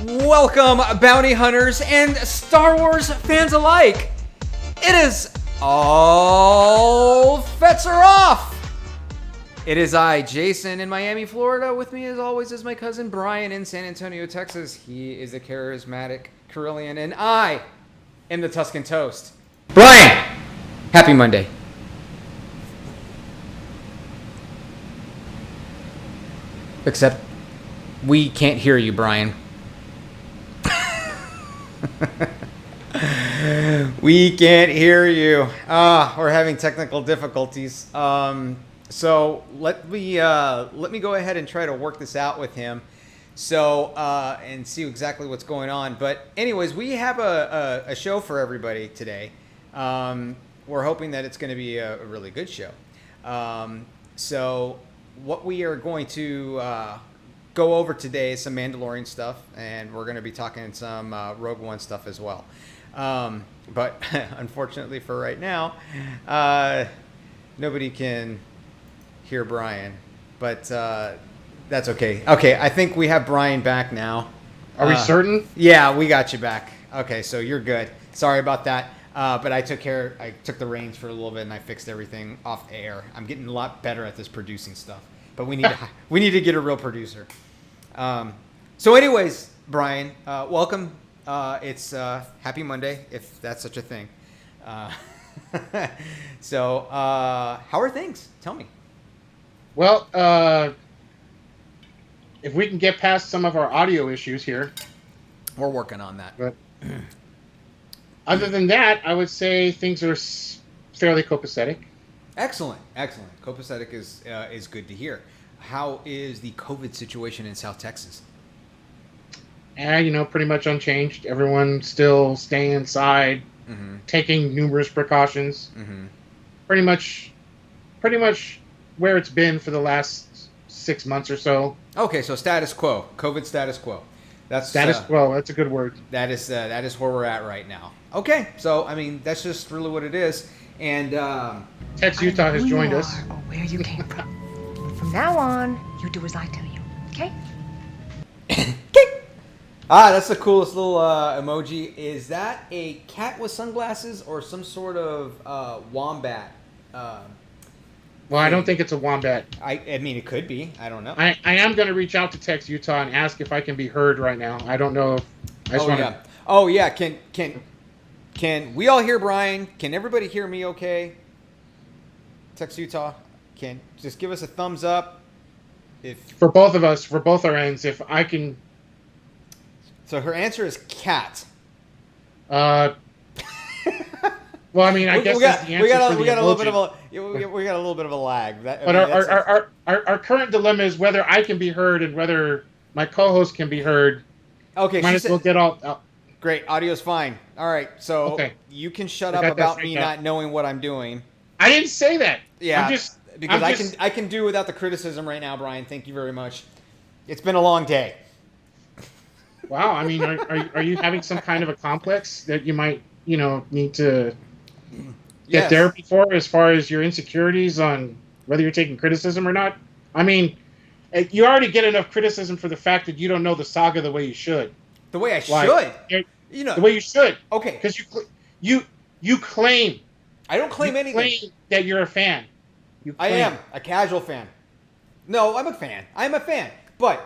Welcome, bounty hunters and Star Wars fans alike. It is all Fetts are off. It is I, Jason, in Miami, Florida. With me, as always, is my cousin Brian in San Antonio, Texas. He is a charismatic Carillion, and I am the Tuscan Toast. Brian, happy Monday. Except we can't hear you, Brian. We can't hear you. We're having technical difficulties. So let me go ahead and try to work this out with him. So and see exactly what's going on. But anyways, we have a show for everybody today. We're hoping that it's going to be a really good show. So what we are going to go over today is some Mandalorian stuff, and we're going to be talking some Rogue One stuff as well. But unfortunately for right now, nobody can hear Brian, but that's okay. Okay, I think we have Brian back now. Are we certain? Yeah, we got you back. Okay, so you're good. Sorry about that. But I took the reins for a little bit and I fixed everything off air. I'm getting a lot better at this producing stuff, but we need to get a real producer. So anyways, Brian, welcome. It's Happy Monday, if that's such a thing. So how are things? Tell me. Well, if we can get past some of our audio issues here. We're working on that. But other than that, I would say things are fairly copacetic. Excellent. Copacetic is good to hear. How is the COVID situation in South Texas? Pretty much unchanged. Everyone still staying inside, taking numerous precautions. Pretty much where it's been for the last 6 months or so. Okay, so status quo. COVID status quo. That's status quo. That's a good word. That is where we're at right now. Okay, so I mean that's just really what it is. And XXIII has joined us. Or where you came from. From now on, you do as I tell you. Okay? That's the coolest little emoji. Is that a cat with sunglasses or some sort of wombat? Well, I don't think it's a wombat. I mean, it could be. I don't know. I am going to reach out to XXIII and ask if I can be heard right now. I don't know if... Oh, yeah. Can we all hear Brian? Can everybody hear me okay? XXIII, can just give us a thumbs up. For both of us, for both our ends, if I can... So her answer is cat. Well, I mean, I guess we got a little bit of a lag. But our current dilemma is whether I can be heard and whether my co-host can be heard. Okay, might as well get all. Great, audio's fine. All right, so you can shut up about me not knowing what I'm doing. I didn't say that. Yeah, I can do without the criticism right now, Brian. Thank you very much. It's been a long day. Wow, I mean, are you having some kind of a complex that you might need to get therapy for, as far as your insecurities on whether you're taking criticism or not? I mean, you already get enough criticism for the fact that you don't know the saga the way you should. The way I should? The way you should. Okay. Because you claim. I don't claim anything. Claim that you're a fan. I am a casual fan. No, I'm a fan. I'm a fan. But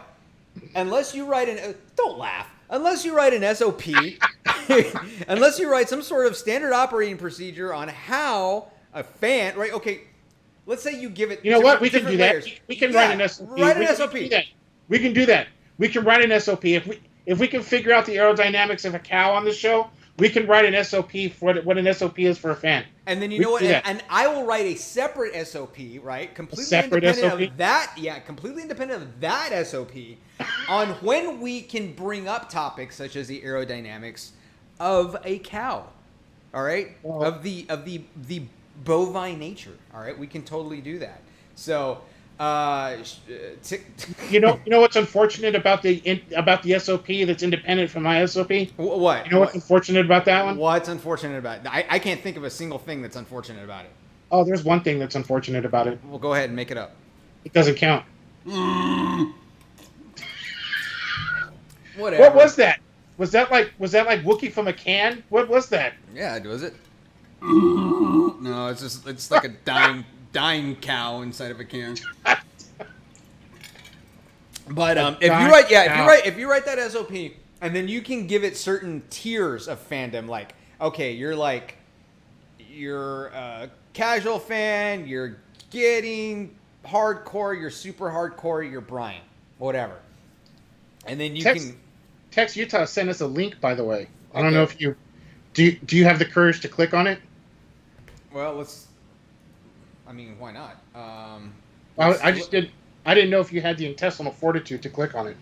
unless you write don't laugh. Unless you write an SOP, unless you write some sort of standard operating procedure on how a fan, right? Okay, let's say you give it. You know what? We can do that. We can write an SOP. Write an SOP. We can do that. We can write an SOP if we can figure out the aerodynamics of a cow on the show. We can write an SOP for what an SOP is for a fan. And then you know what? And I will write a separate SOP, right? Completely independent of that. Yeah, completely independent of that SOP on when we can bring up topics such as the aerodynamics of a cow. All right? Well, of the bovine nature. All right? We can totally do that. So you know what's unfortunate about the SOP that's independent from my SOP? What? You know what's unfortunate about that one? What's unfortunate about it? I can't think of a single thing that's unfortunate about it. Oh, there's one thing that's unfortunate about it. Well, go ahead and make it up. It doesn't count. Whatever. What was that? Was that like Wookiee from a can? What was that? Yeah, was it? No, it's like a dying cow inside of a can. But if you write that SOP, and then you can give it certain tiers of fandom, like, okay, you're a casual fan, you're getting hardcore, you're super hardcore, you're Brian, whatever. And then you can Tex Utah sent us a link, by the way. I don't know if you do you have the courage to click on it? Well, why not? I didn't know if you had the intestinal fortitude to click on it.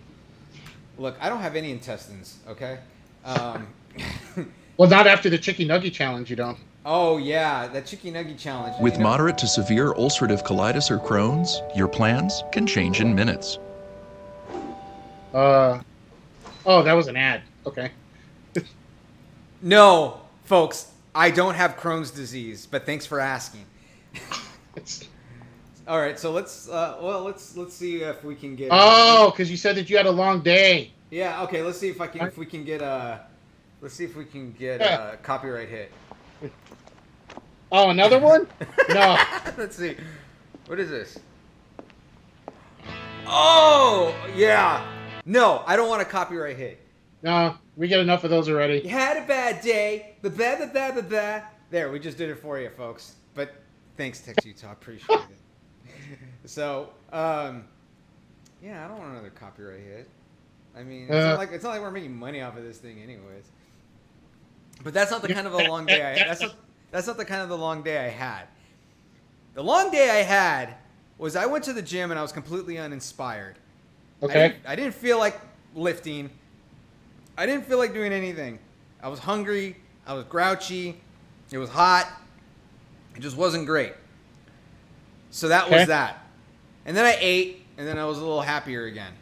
Look, I don't have any intestines, okay? Well, not after the Chicky Nugget challenge, you don't. Oh, yeah, that Chicky Nugget challenge. With moderate to severe ulcerative colitis or Crohn's, your plans can change in minutes. Oh, that was an ad. Okay. No, folks, I don't have Crohn's disease, but thanks for asking. All right, so let's see if we can get. Oh, because you said that you had a long day. Yeah. Okay. Let's see if we can get copyright hit. Oh, another one? No. Let's see. What is this? Oh, yeah. No, I don't want a copyright hit. No, we get enough of those already. You had a bad day. There, we just did it for you, folks. But thanks, Tex Utah. Appreciate it. So, yeah, I don't want another copyright hit. I mean, it's not like we're making money off of this thing, anyways. But that's not the kind of a long day. That's not the kind of the long day I had. The long day I had was I went to the gym and I was completely uninspired. Okay. I didn't feel like lifting. I didn't feel like doing anything. I was hungry. I was grouchy. It was hot. It just wasn't great. So that was that. And then I ate, and then I was a little happier again.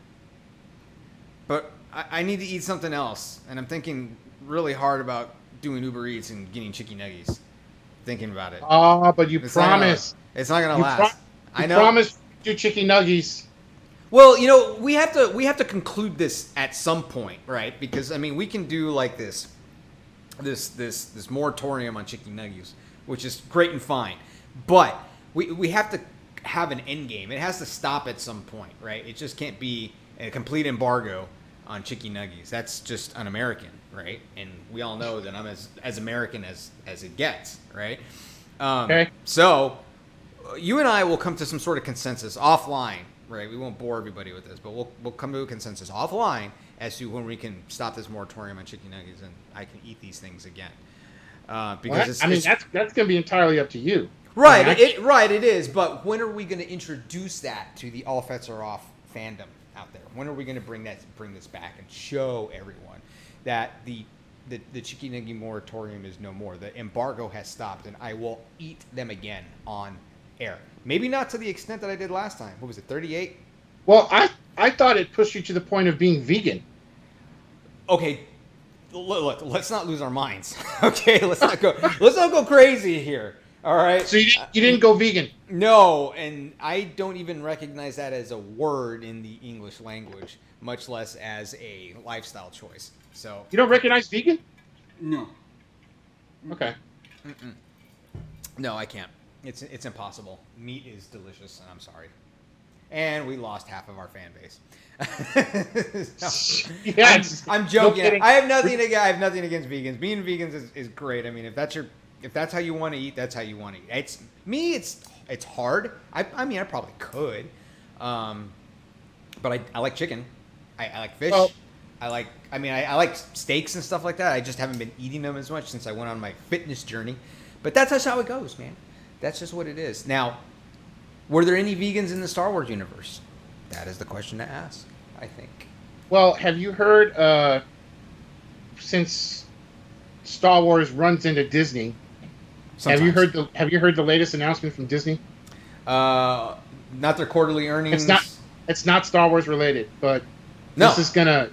But I need to eat something else. And I'm thinking really hard about doing Uber Eats and getting chicken nuggets. Thinking about it. Oh, but you promised. It's not gonna last. I know. Promised to do chicken nuggies. Well, we have to conclude this at some point, right? Because I mean, we can do like this moratorium on chicken nuggets, which is great and fine, but we have to have an end game. It has to stop at some point, right? It just can't be a complete embargo on chicken nuggets. That's just un-American, right? And we all know that I'm as American as it gets, right? Okay. So you and I will come to some sort of consensus offline, right? We won't bore everybody with this, but we'll come to a consensus offline as to when we can stop this moratorium on chicken nuggets and I can eat these things again. Because that's going to be entirely up to you. Right, it is. But when are we going to introduce that to the All Fets Are Off fandom out there? When are we going to bring this back and show everyone that the chicken nugget moratorium is no more? The embargo has stopped, and I will eat them again on air. Maybe not to the extent that I did last time. What was it, 38? Well, I thought it pushed you to the point of being vegan. Okay, look, let's not lose our minds. Okay, let's not go crazy here. All right. So you didn't go vegan? No, and I don't even recognize that as a word in the English language, much less as a lifestyle choice. So you don't recognize vegan? No. Okay. Mm-mm. No, I can't. It's impossible. Meat is delicious, and I'm sorry. And we lost half of our fan base. No, yes. I'm joking. No I have nothing against vegans. Being vegans is great. I mean, if that's how you want to eat, that's how you want to eat. It's hard. I mean, I probably could, but I like chicken. I like fish. Oh. I like steaks and stuff like that. I just haven't been eating them as much since I went on my fitness journey. But that's just how it goes, man. That's just what it is. Now, were there any vegans in the Star Wars universe? That is the question to ask, I think. Well, have you heard, since Star Wars runs into Disney, Sometimes. have you heard the latest announcement from Disney? Not their quarterly earnings. It's not Star Wars related, but no. This is gonna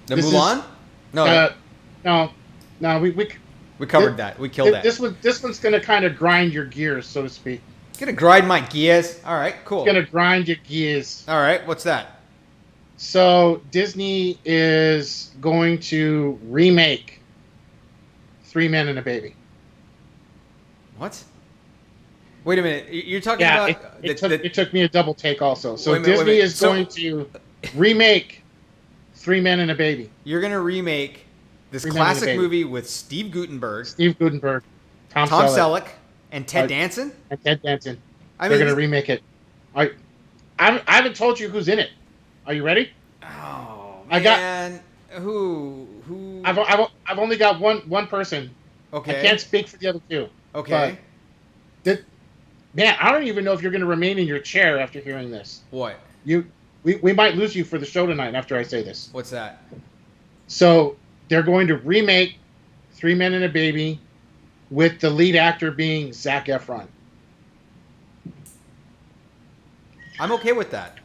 Mulan? No, we covered that. We killed that. This one's gonna kind of grind your gears, so to speak. Gonna grind my gears. All right, cool. It's gonna grind your gears. All right, what's that? So Disney is going to remake Three Men and a Baby. What? Wait a minute. You're talking Yeah, about it took me a double take also. So Wait a minute, Disney is So- going to remake Three Men and a Baby. You're gonna remake this Three Men and a classic Baby. movie with Steve Guttenberg, Steve Guttenberg, Tom Selleck, Selleck, and Ted Danson. and Ted Danson. I They're mean, going to remake it. I haven't told you who's in it. Are you ready? oh I got- man, who? I've only got one person. Okay. I can't speak for the other two. Okay. Man, I don't even know if you're going to remain in your chair after hearing this. What? We might lose you for the show tonight after I say this. What's that? So they're going to remake Three Men and a Baby with the lead actor being Zac Efron. I'm okay with that.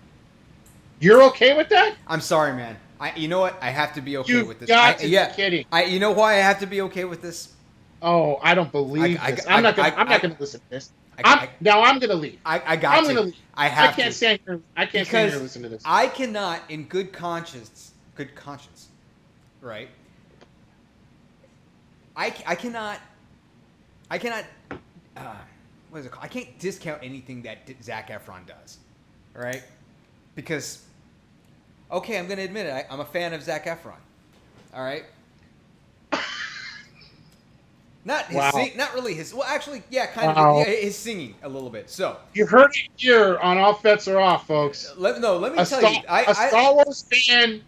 You're okay with that? I'm sorry, man. You know what? I have to be okay You with this. got to be kidding. You know why I have to be okay with this? Oh, I don't believe this. I'm not going to listen to this. I I'm going to leave. I got I'm to. going to leave. I have can't to. stand here. I can't stand here and listen to this. I cannot, in good conscience, right? I cannot. What is it called? I can't discount anything that Zac Efron does, right? Because, okay, I'm going to admit it. I'm a fan of Zac Efron. All right. Not his Wow. not really his. Well, actually, yeah, kind Wow. of. Yeah, his singing a little bit. So You heard it here on All Fets Are Off, folks. let me tell you. A Star Wars fan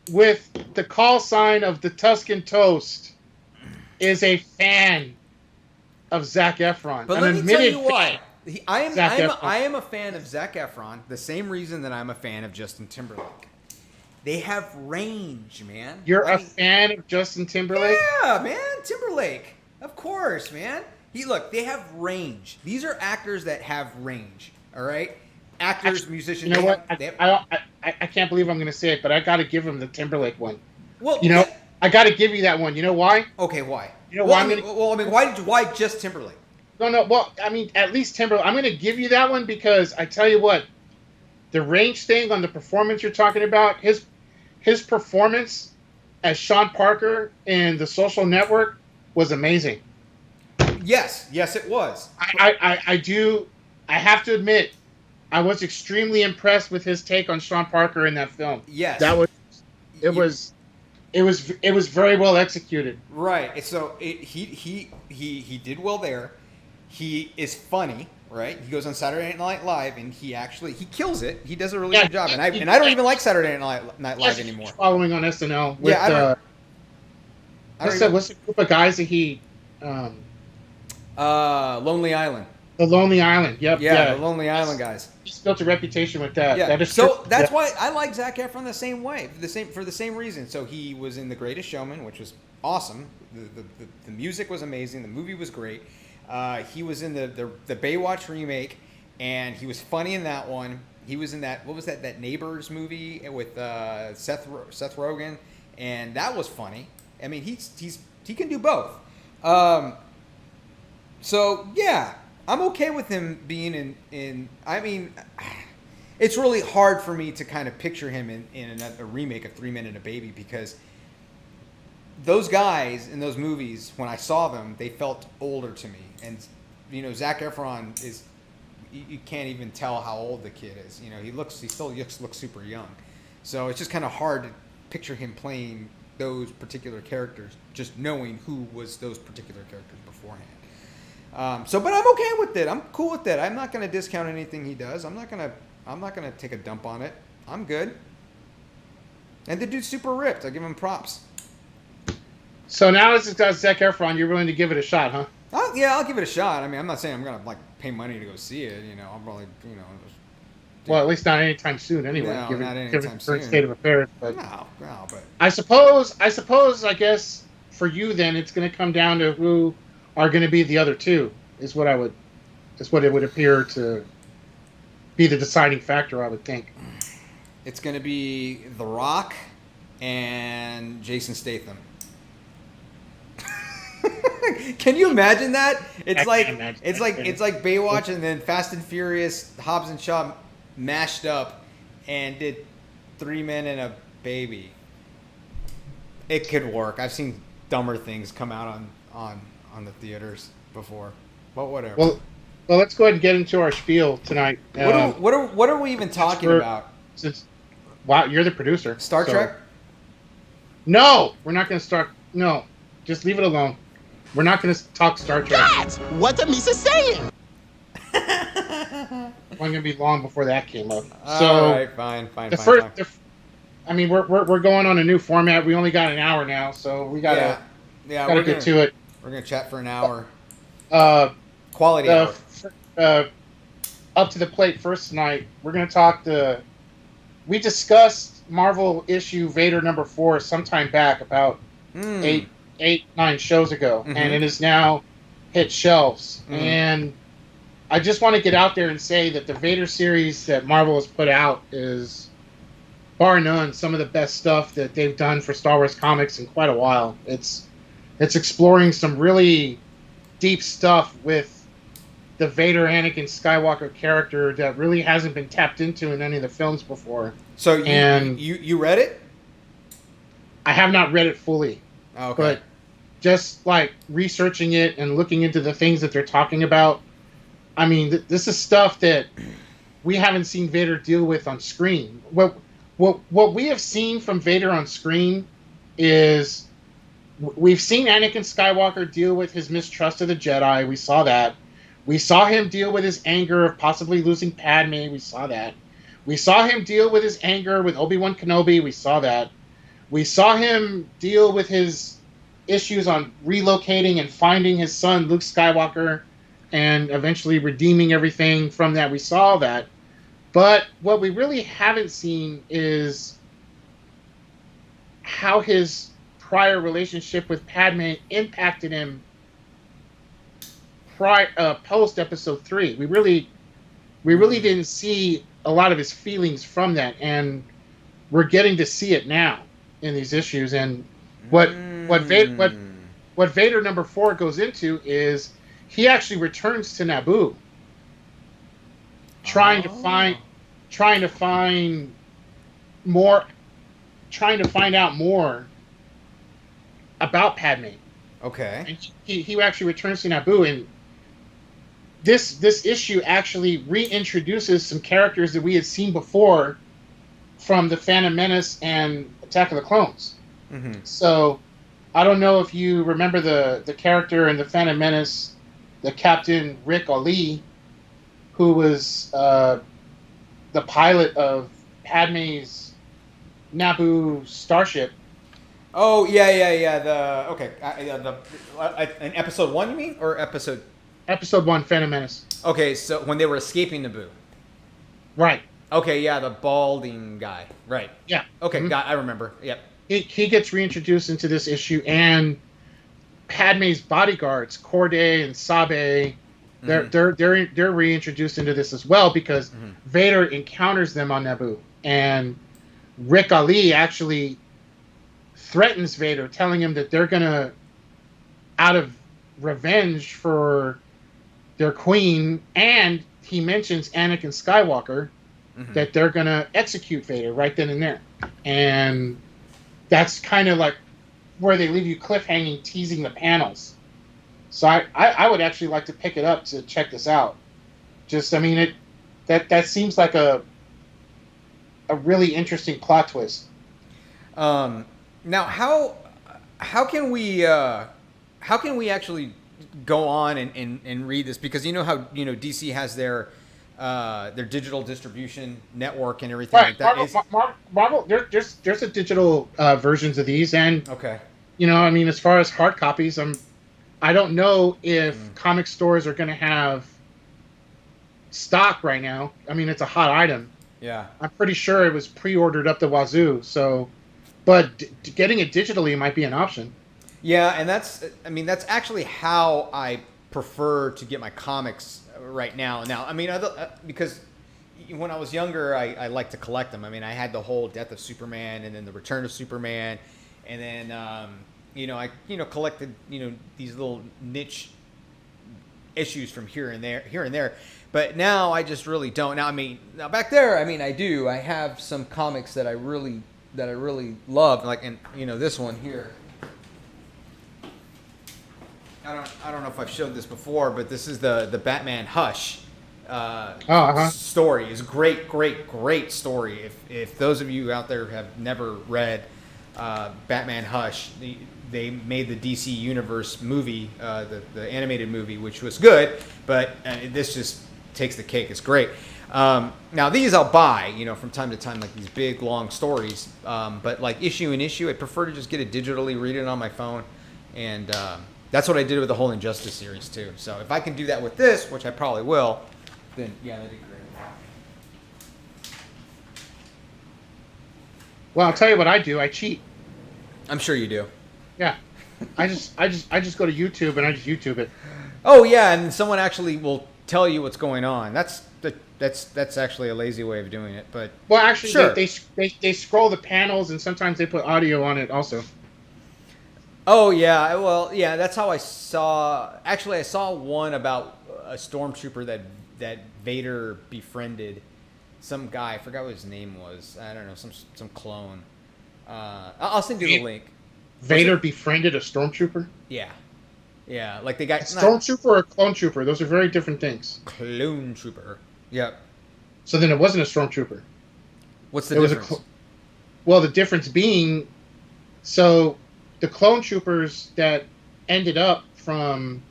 with the call sign of the Tuscan Toast is a fan of Zac Efron. But An let me tell admitted you why. fan. I am a fan of Zac Efron. The same reason that I'm a fan of Justin Timberlake. They have range, man. You're a fan of Justin Timberlake? Yeah, man, Timberlake. Of course, man. They have range. These are actors that have range. All right, actors, musicians. You know what? they have- I can't believe I'm going to say it, but I got to give him the Timberlake one. well, You know, I got to give you that one. You know why? okay, why? You know well, why why just Timberlake? No. Well, I mean, at least Timberlake. I'm going to give you that one because I tell you what, the range thing on the performance you're talking about, his performance as Sean Parker in The Social Network was amazing. Yes, it was. I have to admit, I was extremely impressed with his take on Sean Parker in that film. Yes, It was very well executed. right. So he did well there. He is funny, right? He goes on Saturday Night Live and he kills it. He does a really good job. And I don't even like Saturday Night Live anymore. Following on SNL with what's the group of guys that he Lonely Island. The Lonely Island. Yep. Yeah, the Lonely Island guys. He's built a reputation with that. Yeah. That is So true. that's why I like Zac Efron the same way, for the same reason. So he was in The Greatest Showman, which was awesome. The music was amazing. The movie was great. He was in the Baywatch remake, and he was funny in that one. He was in that, what was that Neighbors movie with Seth Rogen, and that was funny. I mean, he can do both. So yeah, I'm okay with him being in. I mean, it's really hard for me to kind of picture him in a remake of Three Men and a Baby, because those guys in those movies, when I saw them, they felt older to me. And Zac Efron is, you can't even tell how old the kid is. He still looks super young. So it's just kind of hard to picture him playing those particular characters, just knowing who was those particular characters beforehand. But I'm okay with it. I'm cool with it. I'm not going to discount anything he does. I'm not going to take a dump on it. I'm good. And the dude's super ripped. I give him props. So now it's got Zac Efron. You're willing to give it a shot, huh? I'll give it a shot. I mean, I'm not saying I'm going to pay money to go see it. I'll probably, Well, at least not anytime soon, anyway. No, given not the anytime current soon. state of affairs. But No, but I suppose, I guess, for you then, it's going to come down to who are going to be the other two. Is what it would appear to be the deciding factor, I would think. it's going to be The Rock and Jason Statham. Can you imagine that? It's like Baywatch and then Fast and Furious, Hobbs and Shaw mashed up and did 3 men and a baby. It could work. I've seen dumber things come out on the theaters before, but whatever. Well, let's go ahead and get into our spiel tonight. What are we even talking about? Wow, you're the producer. Star Trek? No, we're not going to start. No, just leave it alone. We're not going to talk Star Trek. That's what the Misa saying. It wasn't going to be long before that came up. All right, fine. I mean, we're going on a new format. We only got an hour now, so we gotta get to it. We're gonna chat for an hour. Quality hour. Up to the plate first tonight. We're gonna talk we discussed Marvel issue Vader #4 sometime back, about 8, 9 shows ago, and it is now hit shelves. And I just want to get out there and say that the Vader series that Marvel has put out is, bar none, some of the best stuff that they've done for Star Wars comics in quite a while. It's exploring some really deep stuff with the Vader Anakin Skywalker character that really hasn't been tapped into in any of the films before. So you read it? I have not read it fully. Okay. But just like researching it and looking into the things that they're talking about, I mean, this is stuff that we haven't seen Vader deal with on screen. What we have seen from Vader on screen is we've seen Anakin Skywalker deal with his mistrust of the Jedi. We saw that. We saw him deal with his anger of possibly losing Padme. We saw that. We saw him deal with his anger with Obi-Wan Kenobi. We saw that. We saw him deal with his issues on relocating and finding his son, Luke Skywalker, and eventually redeeming everything from that. We saw that. But what we really haven't seen is how his prior relationship with Padme impacted him post Episode 3. We really didn't see a lot of his feelings from that, and we're getting to see it now in these issues. And what Vader #4 goes into is he actually returns to Naboo, trying to find out more about Padme. Okay. And he actually returns to Naboo, and this issue actually reintroduces some characters that we had seen before from the Phantom Menace and Attack of the Clones. So I don't know if you remember the character in the Phantom Menace, the Captain Rick Ali, who was the pilot of Padme's Naboo starship. Oh yeah. In Episode 1, you mean, or Episode 1, Phantom Menace. Okay, so when they were escaping Naboo. Right. Okay, yeah, the balding guy. Right. Yeah. Okay, I remember. Yep. He gets reintroduced into this issue, and Padme's bodyguards, Corday and Sabe, they're reintroduced into this as well, because Vader encounters them on Naboo, and Rick Ali actually threatens Vader, telling him that they're gonna, out of revenge for their queen, and he mentions Anakin Skywalker, that they're gonna execute Vader right then and there. And that's kind of like where they leave you cliffhanging, teasing the panels. So I would actually like to pick it up to check this out. Just, I mean, that seems like a really interesting plot twist. Now, how can we actually go on and read this? Because you know how DC has their digital distribution network and everything like that. Marvel, there's a digital versions of these, and okay, I mean, as far as hard copies, I don't know if comic stores are going to have stock right now. I mean, it's a hot item. Yeah, I'm pretty sure it was pre-ordered up the wazoo. So, but getting it digitally might be an option. Yeah, and that's actually how I prefer to get my comics right now. Now, I mean, because when I was younger, I liked to collect them. I mean, I had the whole Death of Superman, and then the Return of Superman, and then I collected these little niche issues from here and there. But now I just really don't. Now, now back there, I do. I have some comics that I really love, like, and this one here. I don't know if I've showed this before, but this is the Batman Hush story. It's a great story. If those of you out there have never read Batman Hush, they made the DC Universe movie, the animated movie, which was good, but this just takes the cake. It's great. Now these I'll buy, from time to time, like these big long stories. But like issue and issue, I prefer to just get it digitally, read it on my phone, and that's what I did with the whole Injustice series too. So if I can do that with this, which I probably will, then yeah, that'd be great. Well, I'll tell you what I do. I cheat. I'm sure you do. Yeah, I just go to YouTube and I just YouTube it. Oh yeah, and someone actually will tell you what's going on. That's actually a lazy way of doing it, but well, actually, sure. they scroll the panels and sometimes they put audio on it also. Oh yeah, well yeah, that's how I saw. Actually, I saw one about a stormtrooper that Vader befriended. Some guy, I forgot what his name was. I don't know, some clone. I'll send you the link. Vader befriended a stormtrooper? Yeah. Yeah, like they got... A stormtrooper or a clone trooper? Those are very different things. Clone trooper. Yep. So then it wasn't a stormtrooper. What's the difference? Well, the difference being... So, the clone troopers that ended up from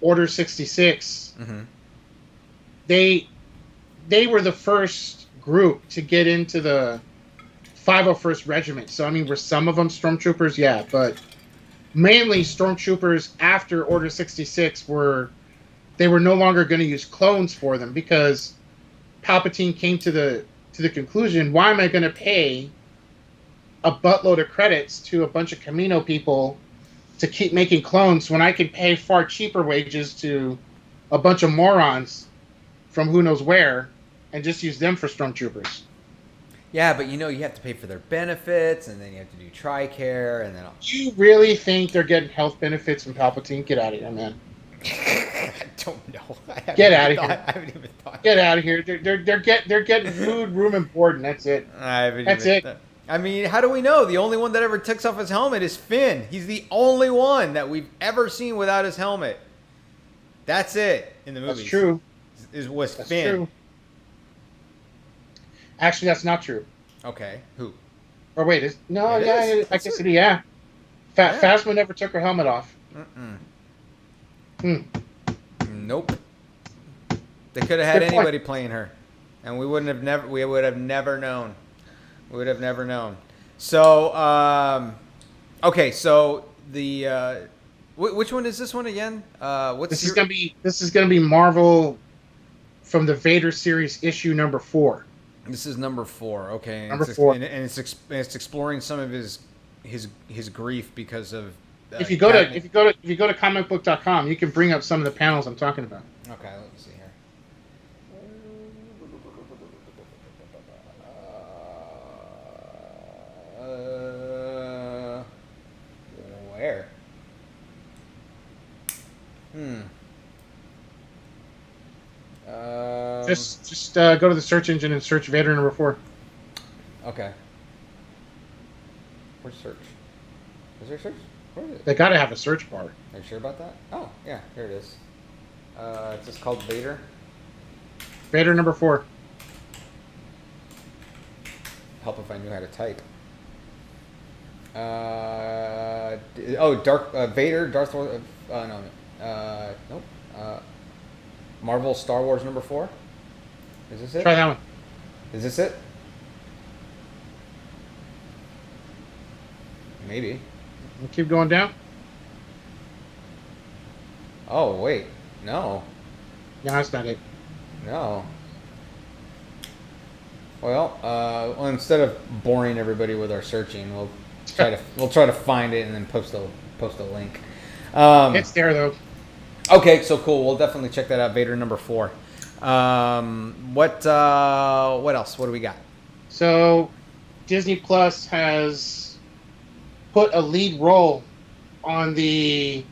Order 66, they were the first group to get into the 501st Regiment. So, were some of them stormtroopers? Yeah, but... Mainly, stormtroopers after Order 66 were no longer going to use clones for them because Palpatine came to the conclusion: why am I going to pay a buttload of credits to a bunch of Camino people to keep making clones when I can pay far cheaper wages to a bunch of morons from who knows where and just use them for stormtroopers? Yeah, but you have to pay for their benefits, and then you have to do TRICARE, and then... You really think they're getting health benefits from Palpatine? Get out of here, man. I don't know. Get out of here. I haven't even thought. Get out of here. They're getting food, room, and board, and that's it. That's it. How do we know? The only one that ever takes off his helmet is Finn. He's the only one that we've ever seen without his helmet. That's it in the movies. That's true. Was Finn. True. Actually, that's not true. Okay, who? Or wait, I guess it. Yeah. Phasma never took her helmet off. Nope. They could have had anybody playing her, and we would have never known. We would have never known. So, okay, so the which one is this one again? This is gonna be Marvel from the Vader series issue number 4. This is number 4, okay. Number 4, and it's exploring some of his grief because of. If you go to comicbook.com, you can bring up some of the panels I'm talking about. Okay, let me see here. Where? Just go to the search engine and search Vader number 4. Okay. Where's search? Is there search? Where is it? They gotta have a search bar. Are you sure about that? Oh, yeah, here it is. It's just called Vader. Vader number 4. Help if I knew how to type. Vader, Darth Vader. Nope. Marvel Star Wars number 4. Is this it? Try that one. Is this it? Maybe. We'll keep going down. Oh wait, no. No, that's not it. No. Well, instead of boring everybody with our searching, we'll try to find it and then post a link. It's there though. Okay, so cool. We'll definitely check that out. Vader number 4. What else? What do we got? So, Disney Plus has put a lead role on the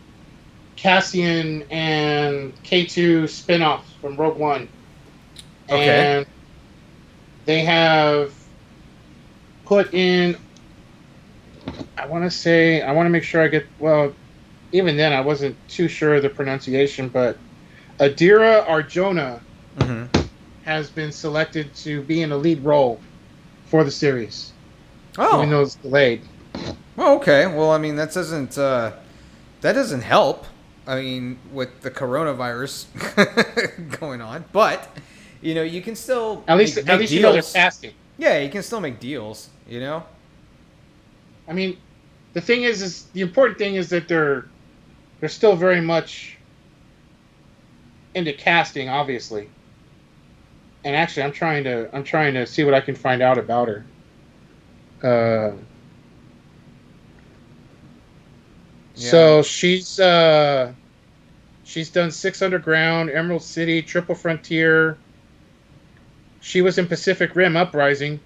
Cassian and K2 spinoffs from Rogue One. Okay. And they have put in, I want to make sure I get, well, even then I wasn't too sure of the pronunciation, but Adira Arjona has been selected to be in a lead role for the series, even though Oh. it's delayed. Well, okay. Well, I mean, that doesn't help. I mean, with the coronavirus going on, but you can still At least make you know they're deals. casting. Yeah, you can still make deals. I mean, the thing is the important thing is that they're still very much into casting, obviously. And actually, I'm trying to see what I can find out about her. So she's done Six Underground, Emerald City, Triple Frontier. She was in Pacific Rim Uprising.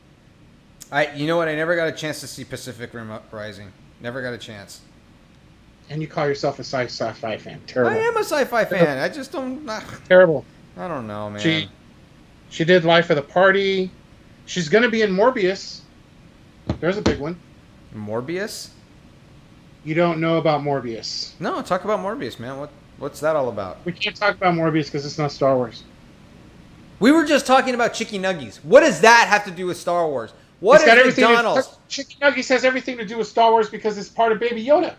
You know what? I never got a chance to see Pacific Rim Uprising. Never got a chance. And you call yourself a sci-fi fan? Terrible. I am a sci-fi fan. I just don't. Terrible. I don't know, man. She did Life of the Party. She's going to be in Morbius. There's a big one. Morbius? You don't know about Morbius. No, talk about Morbius, man. What's that all about? We can't talk about Morbius because it's not Star Wars. We were just talking about Chicky Nuggies. What does that have to do with Star Wars? What It's got is everything McDonald's? Chicken Nuggets has everything to do with Star Wars because it's part of Baby Yoda.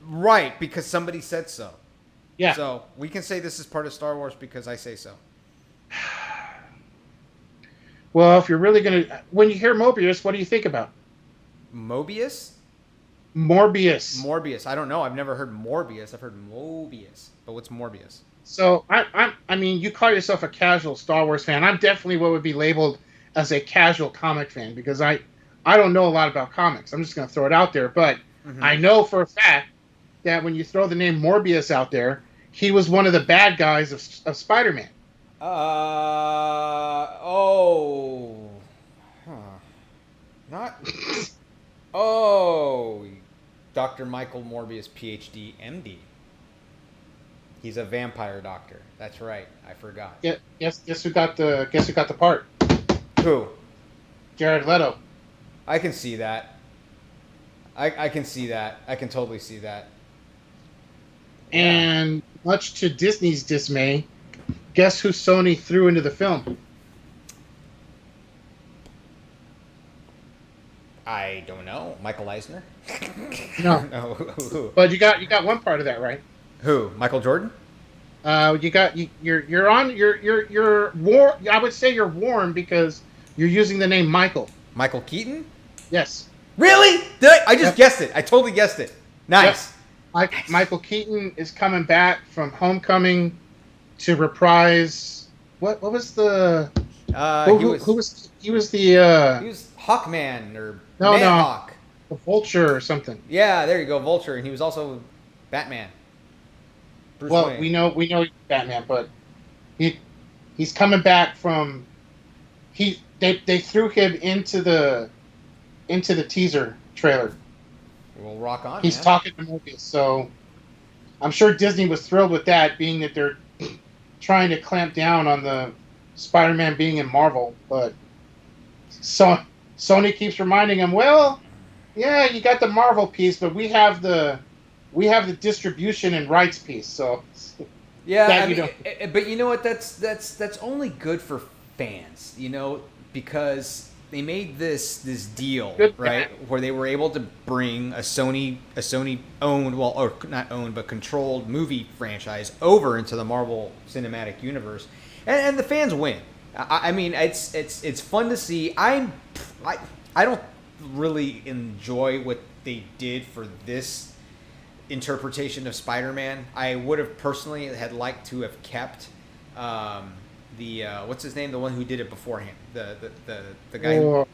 Right, because somebody said so. Yeah. So we can say this is part of Star Wars because I say so. Well, if you're really going to... When you hear Mobius, what do you think about? Mobius? Morbius. I don't know. I've never heard Morbius. I've heard Mobius. But what's Morbius? So, I mean, you call yourself a casual Star Wars fan. I'm definitely what would be labeled as a casual comic fan because I don't know a lot about comics. I'm just going to throw it out there. But I know for a fact that when you throw the name Morbius out there, he was one of the bad guys of Spider-Man. Oh. Huh. Not. Oh. Dr. Michael Morbius, PhD, MD. He's a vampire doctor. That's right. I forgot. Yeah, guess who got the part? Who? Jared Leto. I can see that. I can see that. I can totally see that. And much to Disney's dismay, guess who Sony threw into the film? I don't know. Michael Eisner? No. No. Who? But you got one part of that right. Who? Michael Jordan? You're warm. I would say you're warm because you're using the name Michael. Michael Keaton? Yes. Really? I just guessed it. I totally guessed it. Nice. Yep. Michael Keaton is coming back from Homecoming to reprise. What was the? He was He was Hawkman or Manhawk. The Vulture or something. Yeah, there you go, Vulture, and he was also Batman. Bruce Wayne. We know he's Batman, but he's coming back from. They threw him into the teaser trailer. We'll rock on. He's talking to Morbius, so I'm sure Disney was thrilled with that, being that they're trying to clamp down on the Spider-Man being in Marvel, but Sony keeps reminding him, well, yeah, you got the Marvel piece, but we have the distribution and rights piece, so yeah. But you know what? That's only good for fans, because they made this deal, right, where they were able to bring a Sony owned, well, or not owned, but controlled movie franchise over into the Marvel Cinematic Universe, and the fans win. I mean, it's fun to see. I don't really enjoy what they did for this interpretation of Spider-Man. I would have personally had liked to have kept the what's his name, the one who did it beforehand, the guy.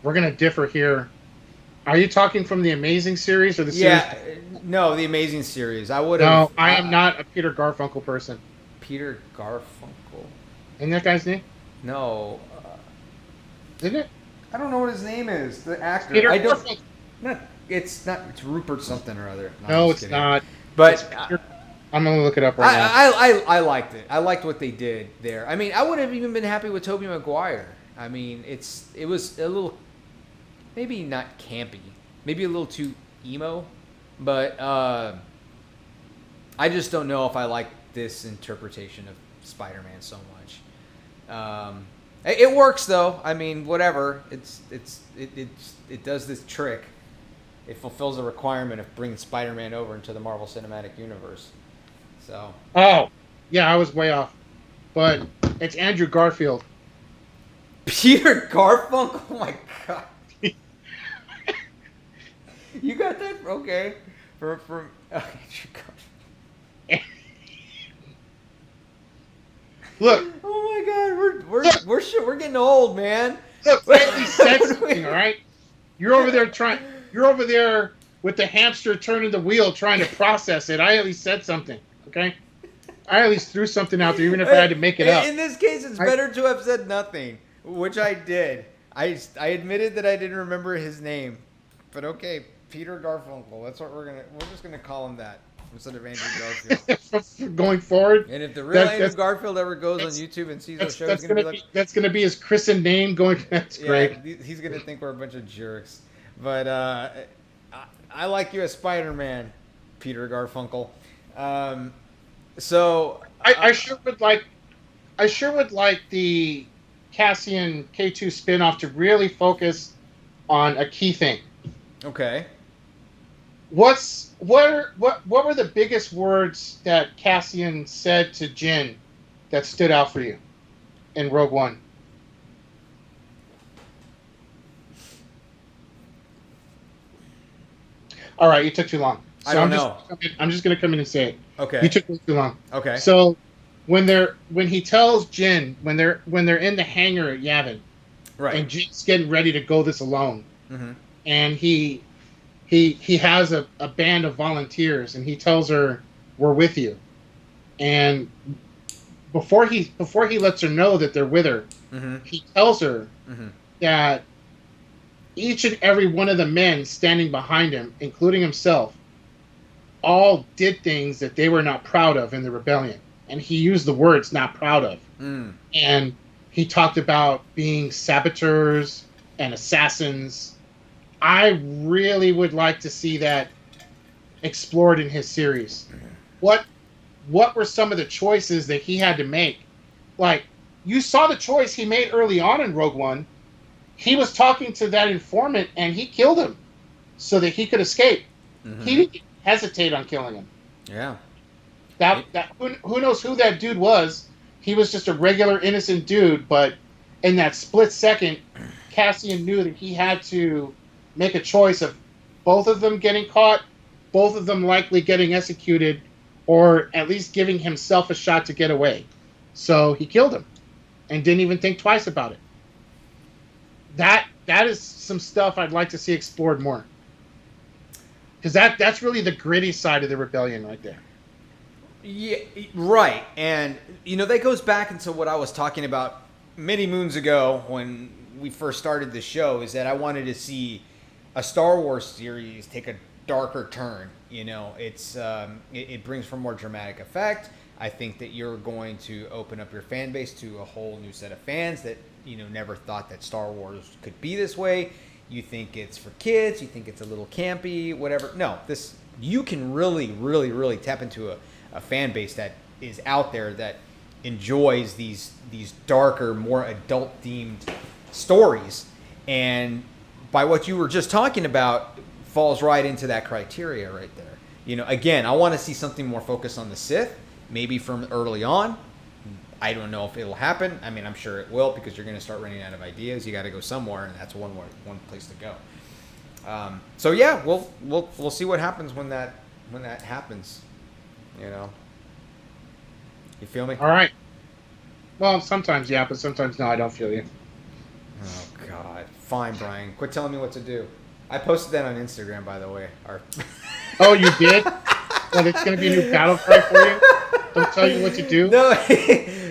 We're gonna differ here. Are you talking from the Amazing series or the series? Yeah, no, the Amazing series. I would have. No, I am not a Peter Garfunkel person. Peter Garfunkel. Isn't that guy's name? No. Isn't it? I don't know what his name is. The actor. Peter I don't. Garfunkel. Not. It's not. It's Rupert something or other. No, it's not. But I'm gonna look it up right now. I liked it. I liked what they did there. I mean, I would have even been happy with Tobey Maguire. I mean, it was a little, maybe not campy, maybe a little too emo, but I just don't know if I like this interpretation of Spider-Man so much. It works though. I mean, whatever. It does this trick. It fulfills the requirement of bringing Spider-Man over into the Marvel Cinematic Universe. So. Oh, yeah, I was way off, but it's Andrew Garfield. Peter Garfunkel? Oh my god. You got that? Okay. From Andrew Garfield. Look. Oh my god, we're getting old, man. Look, at least said something, all right? You're over there with the hamster turning the wheel trying to process it. I at least said something, okay? I at least threw something out there, even if I had to make it up. In this case, it's better to have said nothing, which I did. I admitted that I didn't remember his name, but okay, Peter Garfunkel. That's what we're just gonna call him that instead of Andrew Garfield. Going forward. And if the real Andrew Garfield ever goes on YouTube and sees those shows, he's gonna be like, that's gonna be his christened name. That's great. He's gonna think we're a bunch of jerks. But I like you as Spider-Man, Peter Garfunkel. So I sure would like the Cassian K2 spinoff to really focus on a key thing. Okay. What were the biggest words that Cassian said to Jin that stood out for you in Rogue One? All right, you took too long. So I don't know. I'm just going to come in and say it. Okay. You took way too long. Okay. So when he tells Jin when they're in the hangar at Yavin, right, and Jin's getting ready to go this alone, mm-hmm. and he has a band of volunteers, and he tells her, "We're with you," and before he lets her know that they're with her, mm-hmm. he tells her mm-hmm. that each and every one of the men standing behind him, including himself, all did things that they were not proud of in the rebellion. And he used the words "not proud of." Mm. And he talked about being saboteurs and assassins. I really would like to see that explored in his series. What were some of the choices that he had to make? Like, you saw the choice he made early on in Rogue One. He was talking to that informant, and he killed him so that he could escape. Mm-hmm. He didn't hesitate on killing him. Yeah. Who knows who that dude was? He was just a regular innocent dude, but in that split second, Cassian knew that he had to make a choice of both of them getting caught, both of them likely getting executed, or at least giving himself a shot to get away. So he killed him and didn't even think twice about it. That is some stuff I'd like to see explored more. Because that's really the gritty side of the rebellion right there. Yeah, right. And, that goes back into what I was talking about many moons ago when we first started the show, is that I wanted to see a Star Wars series take a darker turn. It brings for more dramatic effect. I think that you're going to open up your fan base to a whole new set of fans that, never thought that Star Wars could be this way. You think it's for kids. You think it's a little campy, whatever. No, you can really, really, really tap into a fan base that is out there that enjoys these darker, more adult-themed stories. And by what you were just talking about, falls right into that criteria right there. Again, I want to see something more focused on the Sith, maybe from early on. I don't know if it'll happen. I mean, I'm sure it will, because you're going to start running out of ideas. You got to go somewhere, and that's one place to go. So yeah, we'll see what happens when that happens. You feel me? All right. Well, sometimes yeah, but sometimes no. I don't feel you. Oh God. Fine, Brian. Quit telling me what to do. I posted that on Instagram, by the way. Oh, you did? Well, it's going to be a new battle cry for you? Don't tell you what to do? No,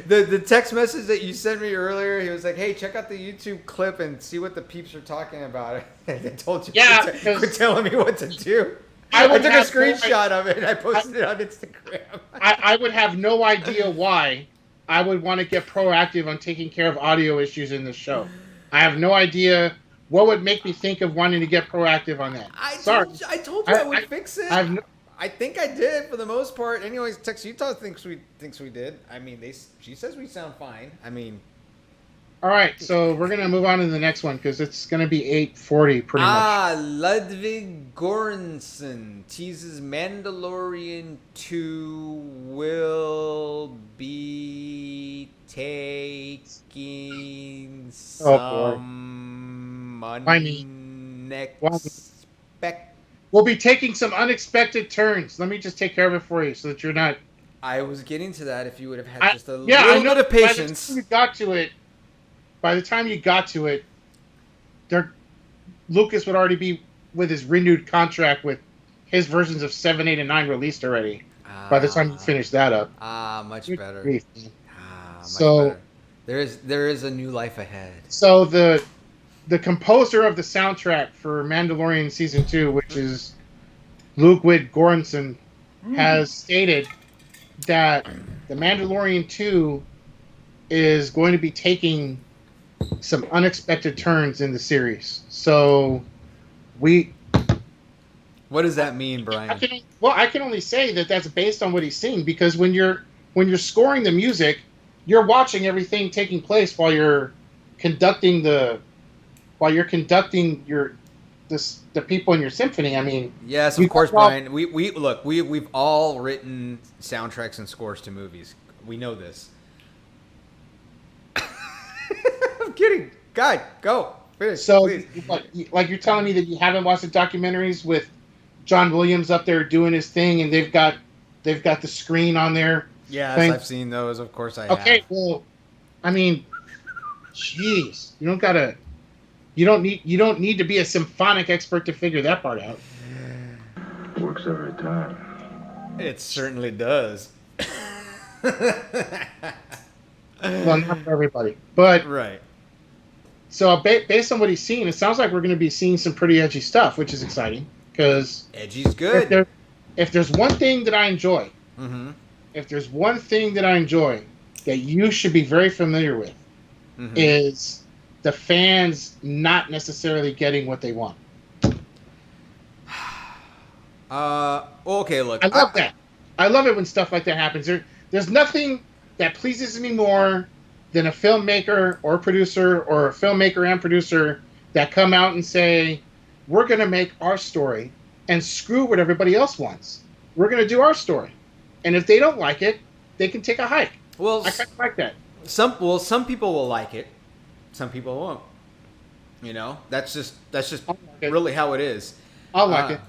the text message that you sent me earlier, he was like, hey, check out the YouTube clip and see what the peeps are talking about. I told you, yeah, quit telling me what to do. I took a have screenshot of it and I posted it on Instagram. I would have no idea why I would want to get proactive on taking care of audio issues in the show. I have no idea what would make me think of wanting to get proactive on that. Sorry. I told you I would fix it. I have no, I think I did for the most part. Anyways, Tex Utah thinks we did. I mean, she says we sound fine. I mean, all right, so we're gonna move on to the next one because it's gonna be 8:40 pretty much. Ludwig Göransson teases Mandalorian 2 will be taking some unexpected. We'll be taking some unexpected turns. Let me just take care of it for you so that you're not. I was getting to that if you would have had just a little bit of patience. By the time you got to it, Lucas would already be with his renewed contract with his versions of 7, 8, and 9 released already. By the time you finish that up. Much better. Much better. There is a new life ahead. So the composer of the soundtrack for Mandalorian Season 2, which is Ludwig Göransson, has stated that the Mandalorian 2 is going to be taking some unexpected turns in the series. So what does that mean, Brian? I can only say that that's based on what he's seeing, because when you're scoring the music, you're watching everything taking place while you're conducting the people in your symphony. I mean, yes, of course, Brian. We've all written soundtracks and scores to movies. We know this. I'm kidding. God, go. Finish, so, please. like you're telling me that you haven't watched the documentaries with John Williams up there doing his thing, and they've got the screen on there. Yes, thing. I've seen those. Of course, I have. Okay, well, I mean, jeez, you don't need to be a symphonic expert to figure that part out. Works every time. It certainly does. Well, not for everybody, but right. So based on what he's seeing, it sounds like we're going to be seeing some pretty edgy stuff, which is exciting. Because edgy's good. If there's one thing that I enjoy, if there's one thing that I enjoy that you should be very familiar with, is the fans not necessarily getting what they want. Okay, look. I love that. I love it when stuff like that happens. There's nothing that pleases me more than a filmmaker or producer, or a filmmaker and producer that come out and say, we're going to make our story and screw what everybody else wants. We're going to do our story. And if they don't like it, they can take a hike. Well, I kind of like that. Some people will like it. Some people won't. You know, that's just really how it is. I'll like it.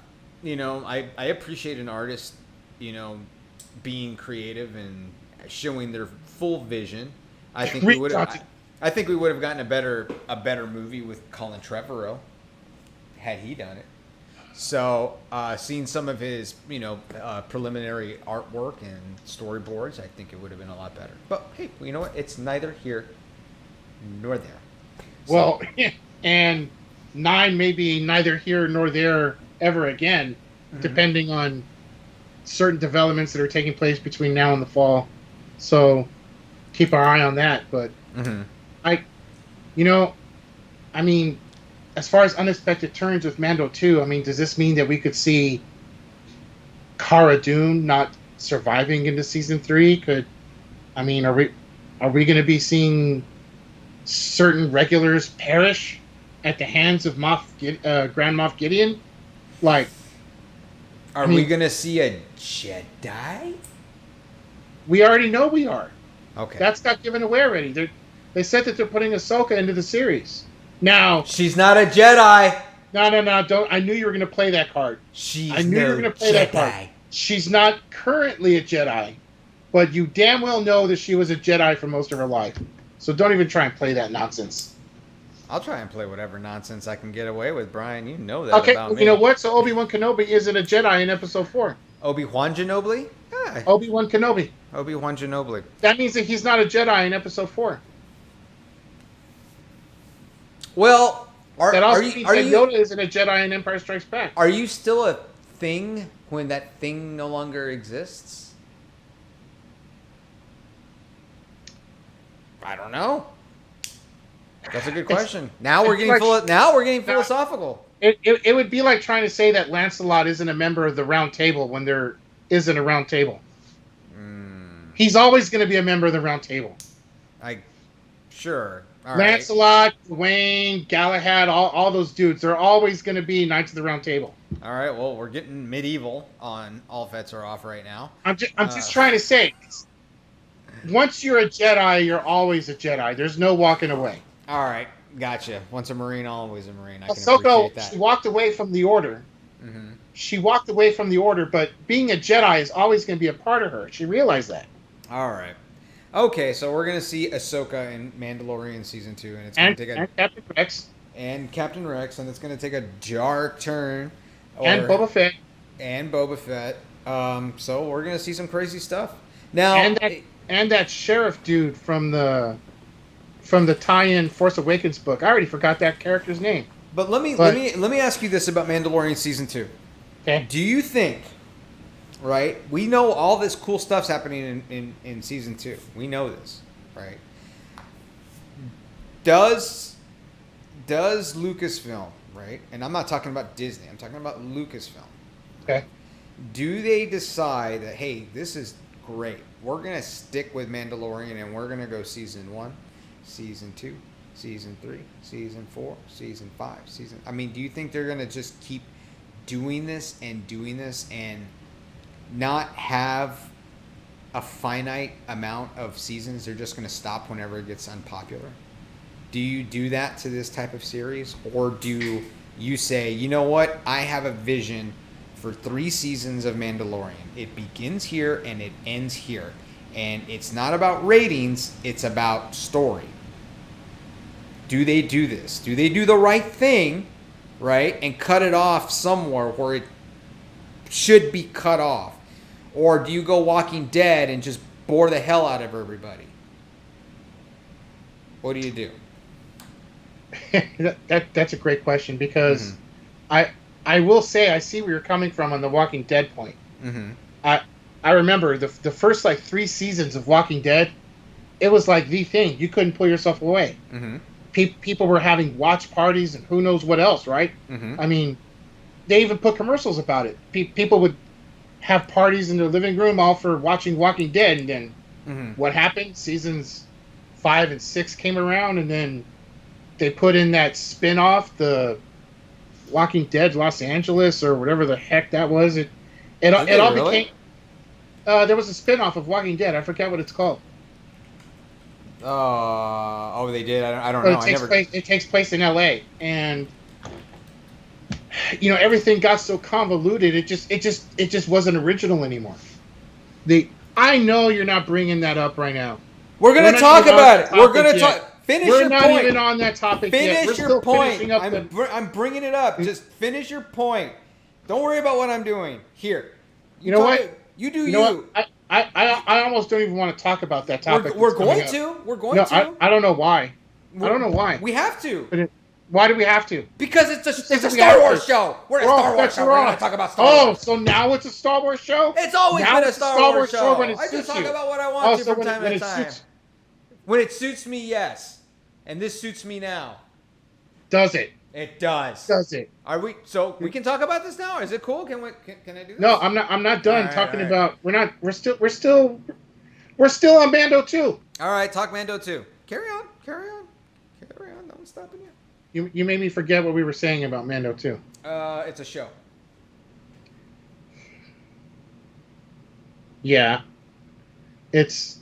You know, I appreciate an artist, you know, being creative and showing their full vision. I think we would have gotten a better movie with Colin Trevorrow had he done it. So, seeing some of his, you know, preliminary artwork and storyboards, I think it would have been a lot better. But hey, you know what? It's neither here nor there. So, well, and 9 may be neither here nor there ever again, depending on certain developments that are taking place between now and the fall. So, keep our eye on that. But I mean, as far as unexpected turns with Mando 2, I mean, does this mean that we could see Cara Dune not surviving into season 3? Are we going to be seeing certain regulars perish at the hands of Grand Moff Gideon? Like, are we going to see a Jedi? We already know we are. Okay. That's got given away already. They said that they're putting Ahsoka into the series. Now, she's not a Jedi. No. Don't. I knew you were going to play that card. I knew you were going to play that card. She's not currently a Jedi, but you damn well know that she was a Jedi for most of her life. So don't even try and play that nonsense. I'll try and play whatever nonsense I can get away with, Brian. You know that about me. Okay, you know what? So Obi-Wan Kenobi isn't a Jedi in Episode 4. Obi-Wan Kenobi? Yeah. Obi-Wan Kenobi. Obi-Wan Kenobi. That means that he's not a Jedi in Episode 4. Well, Yoda isn't a Jedi in Empire Strikes Back. Are you still a thing when that thing no longer exists? I don't know. That's a good question. Now we're getting philosophical. It would be like trying to say that Lancelot isn't a member of the Round Table when there isn't a Round Table. He's always going to be a member of the Round Table. Sure. All Lancelot, Gawain, Galahad, all those dudes, they're always going to be Knights of the Round Table. All right. Well, we're getting medieval on All Fetts Are Off right now. I'm just trying to say, once you're a Jedi, you're always a Jedi. There's no walking away. All right. Gotcha. Once a Marine, always a Marine. I can Ahsoka, appreciate that. she walked away from the Order. Mm-hmm. She walked away from the Order, but being a Jedi is always going to be a part of her. She realized that. All right. Okay, so we're gonna see Ahsoka in Mandalorian season 2, and it's gonna take and Captain Rex and Captain Rex, and it's gonna take a dark turn. And Boba Fett. And Boba Fett. So we're gonna see some crazy stuff now. And that sheriff dude from the tie-in Force Awakens book. I already forgot that character's name. But let me ask you this about Mandalorian season 2. Okay. Do you think? Right, we know all this cool stuff's happening in season 2. We know this, right? Does Lucasfilm, right? And I'm not talking about Disney. I'm talking about Lucasfilm. Okay. Do they decide that, hey, this is great. We're gonna stick with Mandalorian and we're gonna go season 1, season 2, season 3, season 4, season 5, season? I mean, do you think they're gonna just keep doing this and not have a finite amount of seasons? They're just going to stop whenever it gets unpopular? Do you do that to this type of series? Or do you say, you know what, I have a vision for 3 seasons of Mandalorian. It begins here and it ends here. And it's not about ratings, it's about story. Do they do this? Do they do the right thing, right, and cut it off somewhere where it should be cut off? Or do you go Walking Dead and just bore the hell out of everybody? What do you do? That's a great question, because I will say I see where you're coming from on the Walking Dead point. Mm-hmm. I remember the first 3 seasons of Walking Dead, it was like the thing. You couldn't pull yourself away. Mm-hmm. People were having watch parties and who knows what else, right? Mm-hmm. I mean, they even put commercials about it. People would have parties in their living room all for watching Walking Dead, and then what happened? Seasons 5 and 6 came around, and then they put in that spin-off, the Walking Dead Los Angeles or whatever the heck that was. It all really? became. There was a spin-off of Walking Dead. I forget what it's called. Oh, they did. I don't know. It takes place in L.A. and everything got so convoluted. It just wasn't original anymore. I know you're not bringing that up right now. We're gonna talk about it. We're gonna talk. Finish your point. We're not even on that topic yet. Finish your point. I'm bringing it up. Just finish your point. Don't worry about what I'm doing. Here. You know what? You do you. Know what? I almost don't even want to talk about that topic. We're going to. We're going to. I don't know why. I don't know why. We have to. Why do we have to? Because it's a Star Wars show. We're a Star Wars show. We're going to talk about Star Wars. Oh, so now it's a Star Wars show? It's always been a Star Wars show. When it I just suits talk you. about what I want to so from time to time. Suits... When it suits me, yes. And this suits me now. Does it? It does. Does it? Are we? So we can talk about this now. Is it cool? Can I do this? No, I'm not. I'm not done talking about. We're still on Mando 2. All right, talk Mando 2. Carry on. No one's stopping you. You made me forget what we were saying about Mando 2. It's a show. Yeah. It's.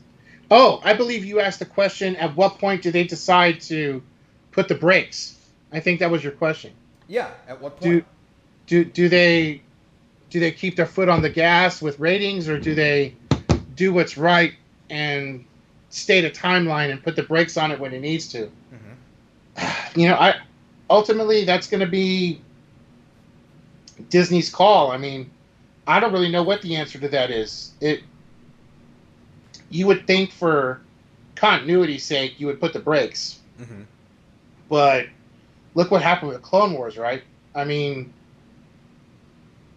Oh, I believe you asked the question. At what point do they decide to put the brakes? I think that was your question. Yeah. At what point? Do they keep their foot on the gas with ratings, or do they do what's right and state a timeline and put the brakes on it when it needs to? Mm-hmm. Ultimately that's going to be Disney's call. I mean, I don't really know what the answer to that is. You would think for continuity's sake you would put the brakes. Mm-hmm. But look what happened with Clone Wars, right? I mean,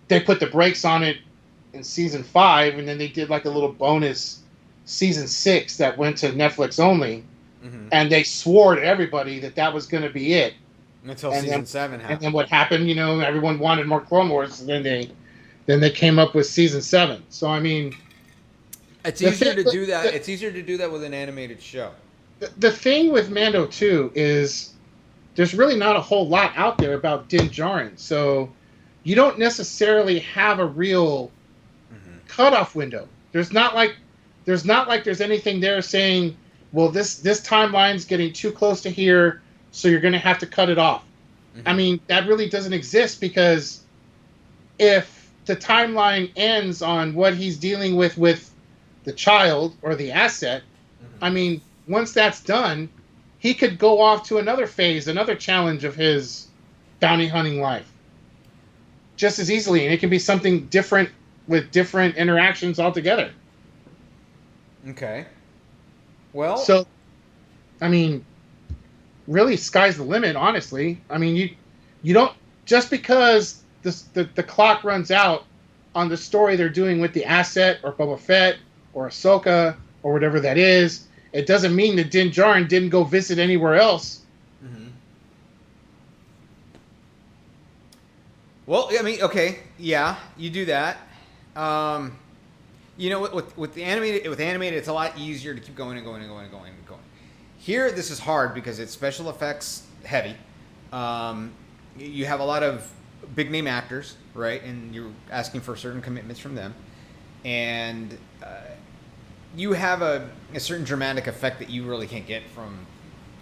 they put the brakes on it in season 5, and then they did like a little bonus season 6 that went to Netflix only, and they swore to everybody that was going to be it until and season then, 7 happened. And then what happened? Everyone wanted more Clone Wars, and then they came up with season 7. So I mean, it's easier to do that. It's easier to do that with an animated show. The thing with Mando 2 is there's really not a whole lot out there about Din Djarin, so you don't necessarily have a real cutoff window. There's not like there's anything there saying, well, this timeline's getting too close to here, so you're going to have to cut it off. I mean, that really doesn't exist, because if the timeline ends on what he's dealing with the child or the asset, I mean, once that's done, he could go off to another phase, another challenge of his bounty hunting life just as easily, and it can be something different with different interactions altogether. Okay. Well, so, I mean, really, sky's the limit, honestly. I mean, you don't, just because the clock runs out on the story they're doing with the asset or Boba Fett or Ahsoka or whatever that is, it doesn't mean that Din Djarin didn't go visit anywhere else. Well, I mean, okay, yeah, you do that. With the animated, it's a lot easier to keep going and going and going and going and going. Here, this is hard because it's special effects heavy. You have a lot of big name actors, right? And you're asking for certain commitments from them, and you have a certain dramatic effect that you really can't get from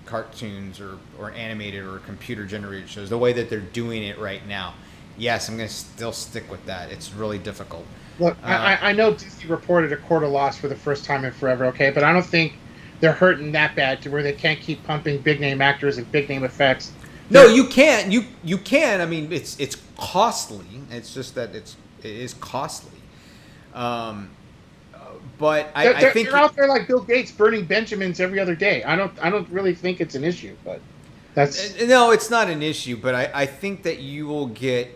cartoons or animated or computer generated shows. The way that they're doing it right now. Yes, I'm going to still stick with that. It's really difficult. Look, I know Disney reported a quarter loss for the first time in forever, okay? But I don't think they're hurting that bad to where they can't keep pumping big name actors and big name effects. No, you can't. You can. I mean, it's costly. It's just that it is costly. But I think they're out there like Bill Gates burning Benjamins every other day. I don't really think it's an issue, but that's no, it's not an issue. But I think that you will get.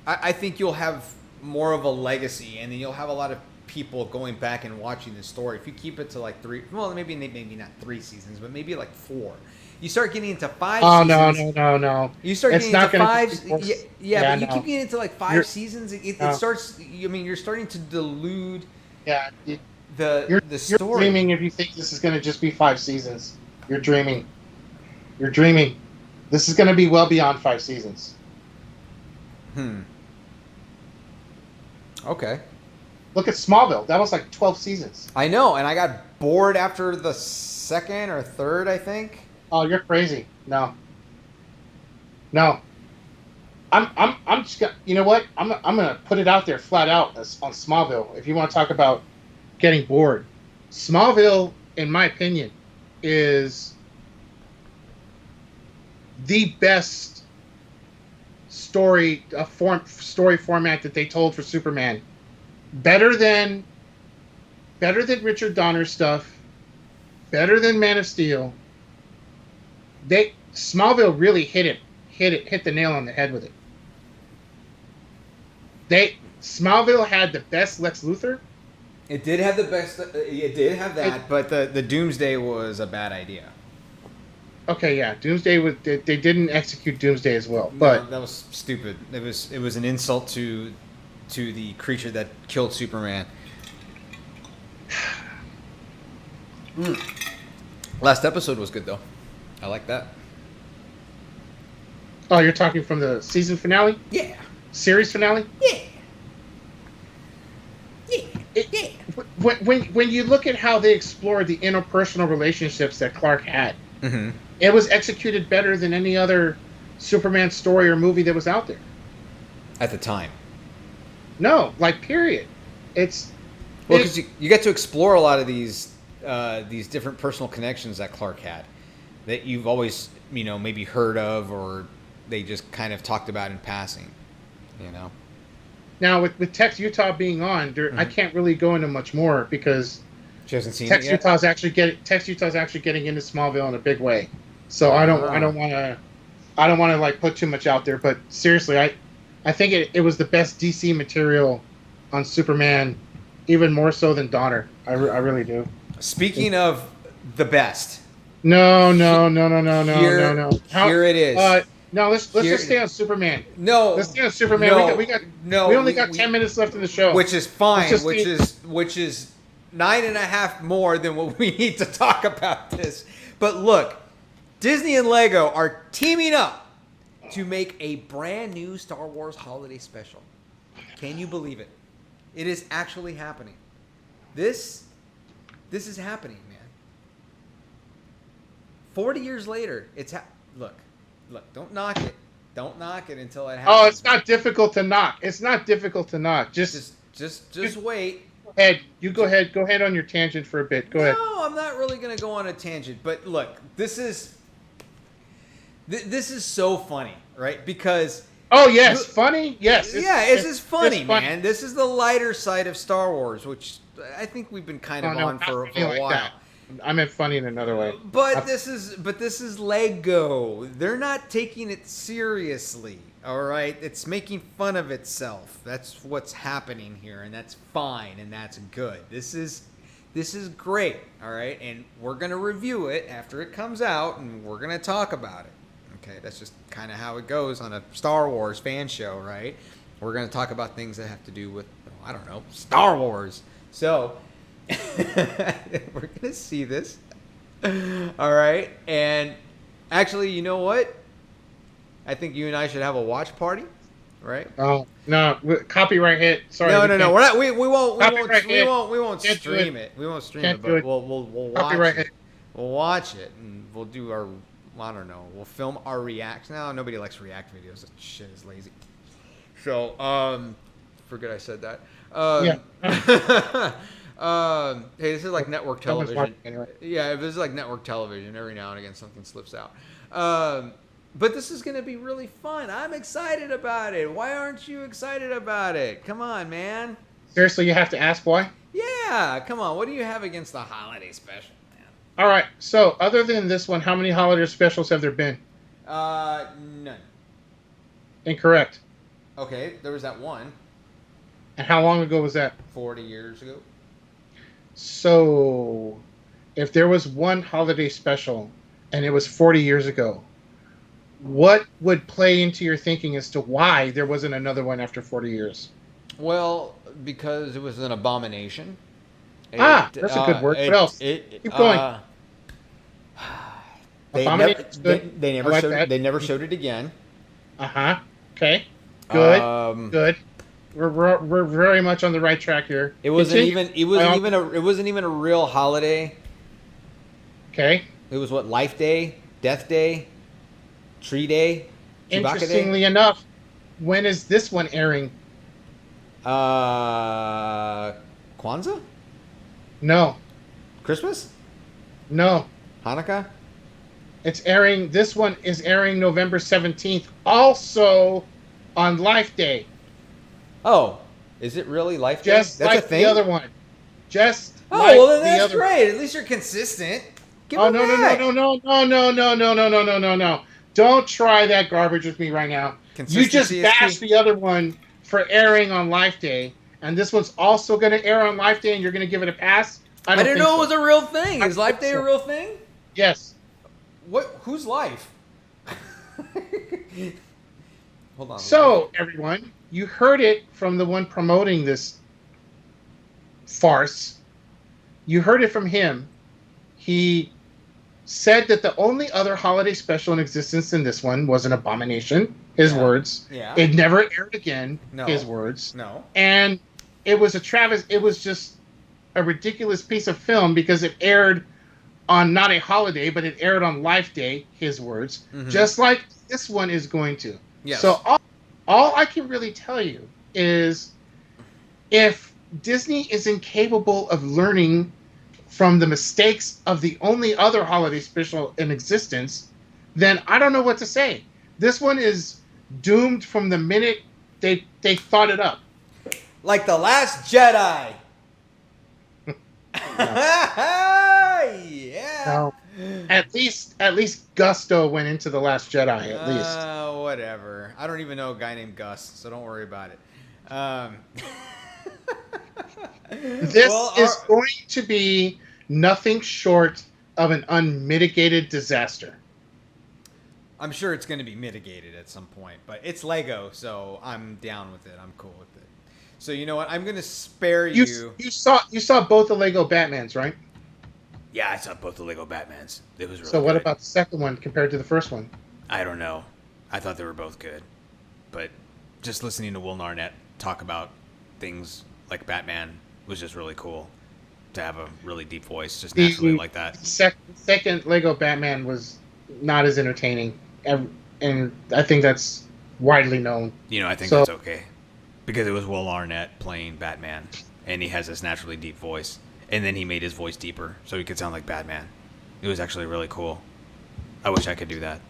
I think you'll have more of a legacy, and then you'll have a lot of people going back and watching the story. If you keep it to like 3, well, maybe not 3 seasons, but maybe like 4. You start getting into 5 seasons. No. You start getting into 5. But you keep getting into like 5 seasons. It starts. I mean, you're starting to delude. Yeah. The story. You're dreaming if you think this is going to just be 5 seasons. You're dreaming. You're dreaming. This is going to be well beyond 5 seasons. Okay. Look at Smallville. That was like 12 seasons. I know, and I got bored after the 2nd or 3rd, I think. Oh, you're crazy. No. I'm just gonna, you know what? I'm gonna put it out there flat out on Smallville. If you want to talk about getting bored, Smallville, in my opinion, is the best story format that they told for Superman. Better than Richard Donner's stuff. Better than Man of Steel. Smallville really hit the nail on the head with it. Smallville had the best Lex Luthor. It did have the best. It did have that, but the Doomsday was a bad idea. Okay, yeah, Doomsday was. They didn't execute Doomsday as well, but no, that was stupid. It was an insult to the creature that killed Superman. Last episode was good though. I like that. Oh, you're talking from the season finale? Yeah. Series finale? Yeah. When you look at how they explored the interpersonal relationships that Clark had, it was executed better than any other Superman story or movie that was out there. At the time. No, like period. Because you get to explore a lot of these different personal connections that Clark had, that you've always maybe heard of, or they just kind of talked about in passing. Now with Tex Utah being on, I can't really go into much more because she hasn't seen Tex it yet? Utah's actually getting into Smallville in a big way. So I don't want to like put too much out there. But seriously, I think it was the best DC material on Superman, even more so than Donner. I really do. Speaking of the best, No, he- no, no, no, no, no, no, here no. here it is. No. Let's Here, just stay on Superman. no, Let's stay on Superman. no, We no. only got 10 minutes left in the show. Which is Let's fine. just Which stay- is 9.5 more than what we need to talk about this. But look, Disney and Lego are teaming up to make a brand new Star Wars holiday special. Can you believe it? It is actually happening. This is happening, man. 40 years later, look, don't knock it. Don't knock it until it happens. Oh, it's not difficult to knock. It's not difficult to knock. Just wait. Ed, you go ahead. Go ahead on your tangent for a bit. Go ahead. No, I'm not really going to go on a tangent. But look, this is so funny, right? Because Oh yes, funny. Yes. this is funny, it's funny. man. This is the lighter side of Star Wars, which I think we've been kind of on not for funny a like while. that. I meant funny in another way. But this is Lego. They're not taking it seriously. All right, it's making fun of itself. That's what's happening here, and that's fine, and that's good. This is great. All right, and we're gonna review it after it comes out, and we're gonna talk about it. Okay, that's just kind of how it goes on a Star Wars fan show, right? We're gonna talk about things that have to do with, I don't know, Star Wars. So we're gonna see this. All right, and actually, you know what? I think you and I should have a watch party, right? Oh no, copyright hit. Sorry. No. can't- We're not. We won't Copyright hit. Can't do stream it. We won't stream Can't it, do but it. we'll watch Copyright it. hit. We'll watch it, and we'll do our. I don't know. We'll film our reacts. No, nobody likes react videos. That shit is lazy. So, forget I said that. Hey, this is like network Someone's television. watching anyway. Yeah, this is like network television. Every now and again, something slips out. But this is going to be really fun. I'm excited about it. Why aren't you excited about it? Come on, man. Seriously, you have to ask why. Yeah, come on. What do you have against the holiday special, man? All right. So, other than this one, how many holiday specials have there been? None. Incorrect. Okay, there was that one And how long ago was that? 40 years ago. So, if there was one holiday special and it was 40 years ago, what would play into your thinking as to why there wasn't another one after 40 years? Well, because it was an abomination. That's a good word. What else? Keep going. Abomination's good. They I never like showed. that. They never showed it again. Uh-huh. Okay. Good. Um, Good. We're very much on the right track here. It wasn't Continue. even. It wasn't even a real holiday. Okay. It was what, Life Day, Death Day, Tree Day, Chewbacca Day. Interestingly enough, when is this one airing? Kwanzaa, No. Christmas, No. Hanukkah. It's airing. This one is airing November 17th, also on Life Day. Oh, is it really Life Day? Just That's like a thing. the other one. Just Oh, like well then the that's other great. At least you're consistent. Give Oh it no no back. no no no no no no no no no no no! Don't try that garbage with me right now. You just Consistency is bashed key. the other one for airing on Life Day, and this one's also going to air on Life Day, and you're going to give it a pass? I didn't know it was a real thing. I Is Life think Day a so. real thing? Yes. What? Whose life? Hold on. So everyone, you heard it from the one promoting this farce. You heard it from him. He said that the only other holiday special in existence than this one was an abomination. His Yeah. words. Yeah. It never aired again. No. His words. No. And it was it was just a ridiculous piece of film because it aired on not a holiday, but it aired on Life Day, his words, Mhm. just like this one is going to. Yes. So all I can really tell you is if Disney is incapable of learning from the mistakes of the only other holiday special in existence, then I don't know what to say. This one is doomed from the minute they thought it up. Like The Last Jedi. Yeah. No. At least Gusto went into The Last Jedi, at least. whatever. I don't even know a guy named Gus, so don't worry about it. This is going to be nothing short of an unmitigated disaster. I'm sure it's going to be mitigated at some point, but it's Lego, so I'm down with it. I'm cool with it. So you know what? I'm going to spare you. You saw both the Lego Batmans, right? Yeah, I saw both the Lego Batmans. It was really So what good. about the second one compared to the first one? I don't know. I thought they were both good, but just listening to Will Arnett talk about things like Batman was just really cool. To have a really deep voice, just naturally like that. Second Lego Batman was not as entertaining, and I think that's widely known. You know, I think that's okay. Because it was Will Arnett playing Batman, and he has this naturally deep voice. And then he made his voice deeper, so he could sound like Batman. It was actually really cool. I wish I could do that.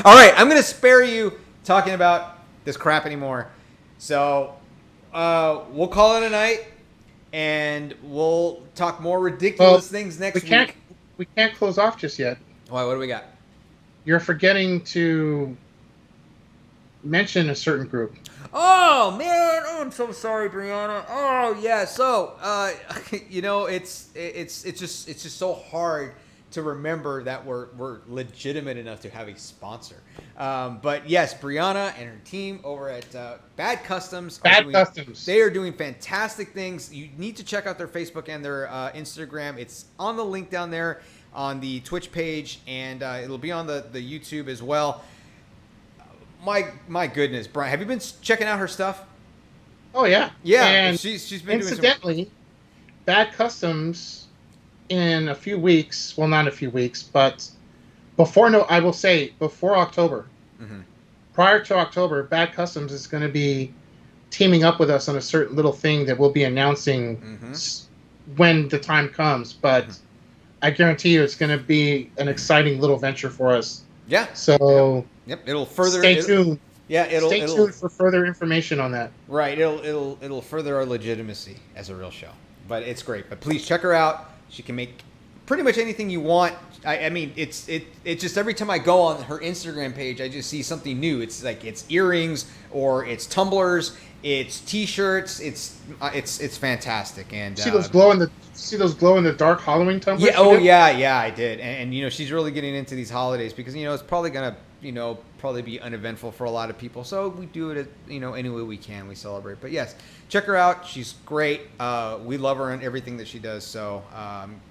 All right, I'm going to spare you talking about this crap anymore. So we'll call it a night, and we'll talk more ridiculous things next week. We can't close off just yet. Why? What do we got? You're forgetting to mention a certain group. Oh man! Oh, I'm so sorry, Brianna. Oh yeah. So, you know, it's just so hard to remember that we're legitimate enough to have a sponsor. But yes, Brianna and her team over at Bad Customs. They are doing fantastic things. You need to check out their Facebook and their Instagram. It's on the link down there on the Twitch page, and it'll be on the YouTube as well. My goodness, Brian, have you been checking out her stuff? Oh yeah, yeah. And she's been incidentally, doing Bad Customs in a few weeks. Well, not a few weeks, but before October. Mm-hmm. Prior to October, Bad Customs is going to be teaming up with us on a certain little thing that we'll be announcing when the time comes. But I guarantee you, it's going to be an exciting little venture for us. Yeah. So. Yep, it'll further. Stay tuned. Yeah, stay tuned for further information on that. Right, it'll further our legitimacy as a real show. But it's great. But please check her out. She can make pretty much anything you want. I mean, it's just every time I go on her Instagram page, I just see something new. It's like it's earrings or it's tumblers, it's T-shirts. It's fantastic. And see those glow in the dark Halloween tumblers? Yeah. Oh yeah, I did. And you know, she's really getting into these holidays because you know it's probably gonna probably be uneventful for a lot of people. So we do it, any way we can. We celebrate. But yes, check her out. She's great. We love her and everything that she does. So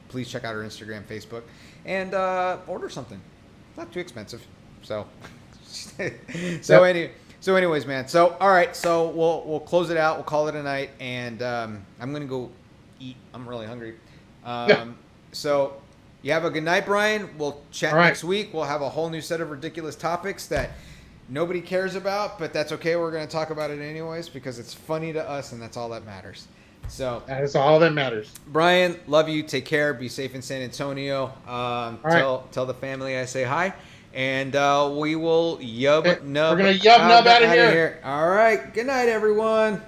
please check out her Instagram, Facebook, and order something. It's not too expensive. So, anyways, man. So all right. So we'll close it out. We'll call it a night. And I'm gonna go eat. I'm really hungry. So. You have a good night, Brian. We'll chat next week. We'll have a whole new set of ridiculous topics that nobody cares about, but that's okay. We're going to talk about it anyways because it's funny to us, and that's all that matters. So that is all that matters. Brian, love you. Take care. Be safe in San Antonio. Tell the family I say hi, and we will nub. We're going to nub out of here. All right. Good night, everyone.